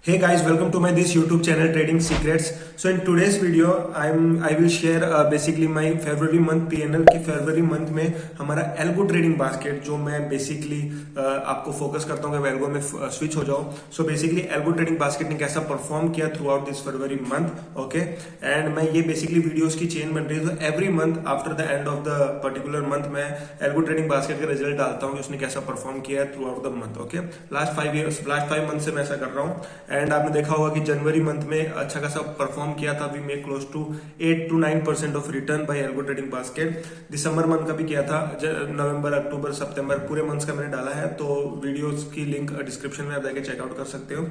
Hey guys, welcome to my this YouTube channel Trading Secrets. So in today's video, I will share basically my February month PNL कि February month में हमारा algo trading basket जो मैं basically आपको focus करता हूँ कि algo में स्विच हो जाओ. So basically algo trading basket ने कैसा परफॉर्म किया through out this February month. Okay, and मैं ये बेसिकली वीडियोस की चेन बन रही है. तो every month after the end of the particular month मैं एल्गो ट्रेडिंग बास्केट का रिजल्ट डालता हूँ कि उसने कैसा परफॉर्म किया है through out the month. Okay, last 5 month से मैं ऐसा कर रहा हूँ. एंड आपने देखा होगा कि जनवरी मंथ में अच्छा खासा परफॉर्म किया था. We make close to 8 to 9% of return by algo trading basket. दिसंबर मंथ का भी किया था. नवंबर, अक्टूबर, सितंबर पूरे मंथ्स का मैंने डाला है. तो वीडियोस की लिंक डिस्क्रिप्शन में आप जाके चेकआउट कर सकते हो.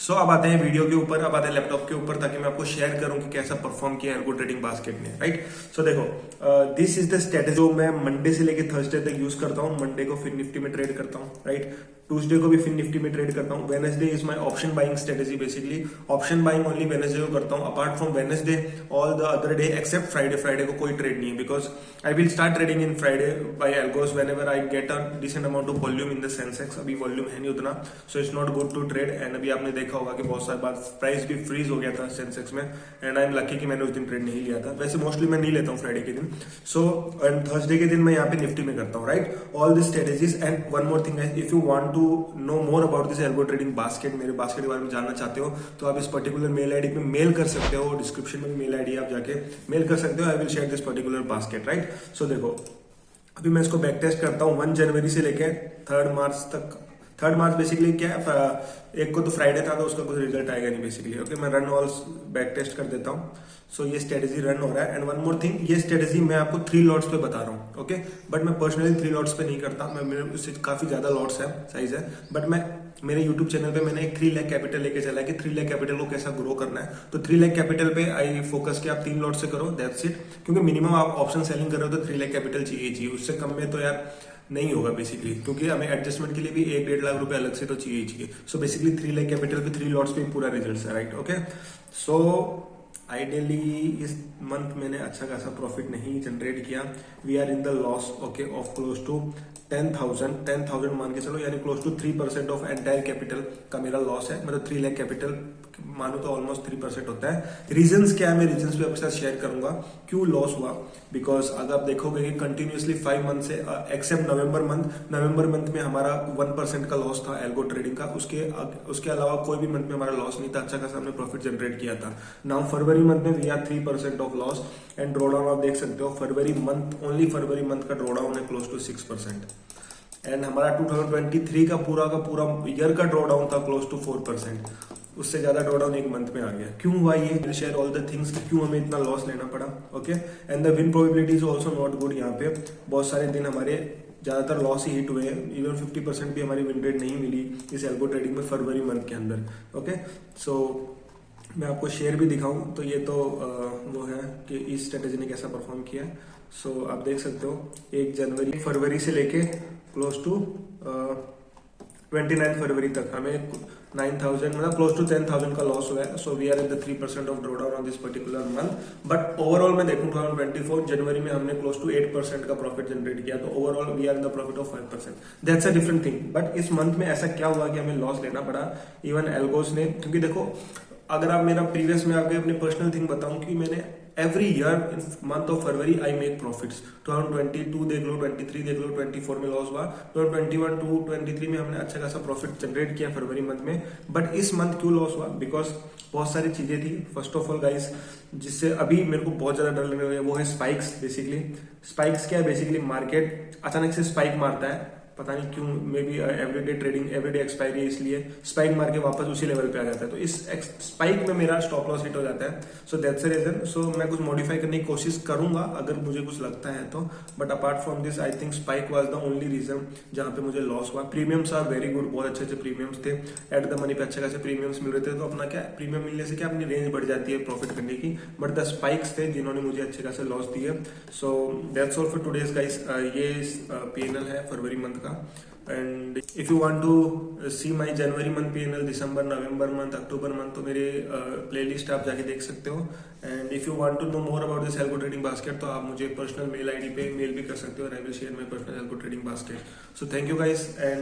सो अब आते हैं वीडियो के ऊपर, अब आते हैं लैपटॉप के ऊपर, ताकि मैं आपको शेयर करूं कि कैसा परफॉर्म किया एल्गो ट्रेडिंग बास्केट ने. राइट, सो देखो, दिस इज द स्ट्रेटेजी जो मैं मंडे से लेकर थर्सडे तक यूज करता हूँ. मंडे को फिर निफ्टी में ट्रेड करता हूँ. राइट, ट्यूसडे को भी फिर निफ्टी में ट्रेड करता हूँ. Wednesday is my option buying strategy. Basically option buying only Wednesday को करता हूँ. Apart from Wednesday all the other day except Friday. Friday को कोई ट्रेड नहीं है, because I will start trading in Friday by algos whenever I get a decent amount of volume in the Sensex. अभी volume है नहीं उतना, so it's not good to trade. And अभी आपने देखा होगा कि बहुत सारी बार प्राइस भी फ्रीज हो गया था सेंसेक्स में. एंड आई एम लकी कि मैंने उस दिन ट्रेड नहीं लिया था. वैसे मोस्टली मैं नहीं लेता हूँ फ्राइडे के दिन. सो एंड थर्सडे के दिन मैं यहाँ पे निफ्टी में करता हूँ. Right, all this strategies. And one more thing, if you want to know more about this algo trading basket, मेरे बास्केट के बारे में जानना चाहते हो तो आप इस पर्टिकुलर मेल आईडी पे मेल कर सकते हो. डिस्क्रिप्शन में मेल आईडी आप जाके मेल कर सकते हो. I will share this particular basket. Right, so देखो, अभी मैं इसको बैक टेस्ट करता हूँ 1 जनवरी से लेके 3 मार्च तक. 3 मार्च बेसिकली क्या है, एक को तो फ्राइडे था तो उसका कुछ रिजल्ट आएगा नहीं बेसिकली. ओके, मैं रन ऑल बैक टेस्ट कर देता हूँ. सो ये स्ट्रेटेजी रन हो रहा है. एंड वन मोर थिंग, ये स्ट्रेटेजी मैं आपको 3 लॉट्स पे बता रहा हूँ. ओके, बट मैं पर्सनली 3 लॉट्स पे नहीं करता. मैं मेरे उससे काफी ज्यादा लॉट्स है, साइज है. बट मैं मेरे YouTube चैनल पे मैंने एक 3 लाख कैपिटल लेके चला है कि 3 लाख कैपिटल को कैसा ग्रो करना है. तो 3 लाख कैपिटल पे आई फोकस कि आप 3 लॉट से करो, दैट्स इट. क्योंकि मिनिमम आप ऑप्शन सेलिंग कर रहे हो तो 3 लाख कैपिटल चाहिए. उससे कम में तो यार नहीं होगा बेसिकली, क्योंकि हमें एडजस्टमेंट के लिए भी 1-1.5 लाख रुपए अलग से तो चाहिए. सो बेसिकली 3 लाख कैपिटल पे 3 लॉट्स पे पूरा रिजल्ट है. Right, okay. सो आइडियली इस मंथ मैंने अच्छा खासा प्रॉफिट नहीं जनरेट किया. We are in the loss. Okay, of close to 10,000 मान के चलो, यानी close to 3% of entire capital का मेरा लॉस है. मतलब 3 लाख कैपिटल मानो तो ऑलमोस्ट 3% होता है. रीजंस क्या है, मैं रीजंस भी आपके साथ शेयर करूंगा क्यों लॉस हुआ. बिकॉज अगर आप देखोगे कि कंटिन्यूसली 5 मंथ से एक्सेप्ट नवंबर मंथ में हमारा 1% का लॉस था एल्गो ट्रेडिंग का. उसके अलावा कोई भी मंथ में हमारा लॉस नहीं था. अच्छा खासा हमने प्रॉफिट जनरेट किया था. नाउ फरवरी मंथ में we are 3% of loss. And drawdown आप देख सकते हो, फरवरी मंथ का ड्रॉडाउन है क्लोज टू 6%. एंड हमारा 2023 का पूरा ईयर का ड्रॉडाउन था क्लोज टू 4%. उससे ज्यादा ड्रॉडाउन एक मंथ में आ गया. क्यों हुआ ये, शेयर ऑल द थिंग्स, क्यों हमें इतना लॉस लेना पड़ा. Okay, and the win probability is also not good. यहाँ पे बहुत सारे दिन हमारे ज्यादातर लॉस ही हिट हुए. इवन 50% भी हमारी विन रेट नहीं मिली इस एल्गो ट्रेडिंग में फरवरी मंथ के अंदर. ओके, सो मैं आपको शेयर भी दिखाऊं तो ये तो वो है कि इस स्ट्रेटेजी ने कैसा परफॉर्म किया. सो आप देख सकते हो 1 फरवरी से लेके क्लोज टू 29 फरवरी तक हमें 9,000 मतलब क्लोज टू 10,000 का लॉस हुआ है. So we are in the 3% of drawdown on this particular month. But overall मैं देखूं 2024 जनवरी में हमने क्लोज टू 8% का प्रॉफिट जनरेट किया. तो overall we are in the profit of 5%. That's a different thing. But इस मंथ में ऐसा क्या हुआ कि हमें लॉस लेना पड़ा इवन एल्गोस ने. क्योंकि देखो, अगर आप मेरा प्रीवियस में आपके अपने पर्सनल थिंग बताऊं कि मैंने every year in month of February I make profits. 2022 देख लो, 23 देख लो, 24 में लॉस हुआ. 2021 टू 23 में हमने अच्छा खासा प्रॉफिट जनरेट किया फरवरी मंथ में. बट इस मंथ क्यों लॉस हुआ, बिकॉज बहुत सारी चीजें थी. फर्स्ट ऑफ ऑल गाइस, जिससे अभी मेरे को बहुत ज्यादा डर लगने लगा वो है स्पाइक्स. बेसिकली स्पाइक्स क्या है, बेसिकली मार्केट अचानक से स्पाइक मारता है, पता नहीं क्यों. May be everyday trading, everyday expiry, इसलिए स्पाइक मार के वापस उसी लेवल पे आ जाता है. तो इस स्पाइक में मेरा स्टॉप लॉस हिट हो जाता है. So that's the reason. So मैं कुछ मॉडिफाई करने की कोशिश करूंगा अगर मुझे कुछ लगता है तो. But apart from this I think spike was the only reason जहां पे मुझे लॉस हुआ. प्रीमियम्स आर वेरी गुड, बहुत अच्छे प्रीमियम्स थे. एट द मनी पे अच्छे खासे प्रीमियम्स मिल रहे थे. तो अपना क्या, प्रीमियम मिलने से क्या अपनी रेंज बढ़ जाती है प्रॉफिट करने की. बट द स्पाइक्स थे जिन्होंने मुझे अच्छे खासे लॉस दिए. So that's all for today's guys. ये PNL है फरवरी मंथ का. And if you want to see my January month PNL, December, November month, October month, तो मेरे प्लेलिस्ट आप जाके देख सकते हो. And if you want to know more about this algo trading basket तो आप मुझे पर्सनल मेल आईडी पे मेल भी कर सकते हो. और I will share my personal algo trading basket. So thank you guys. And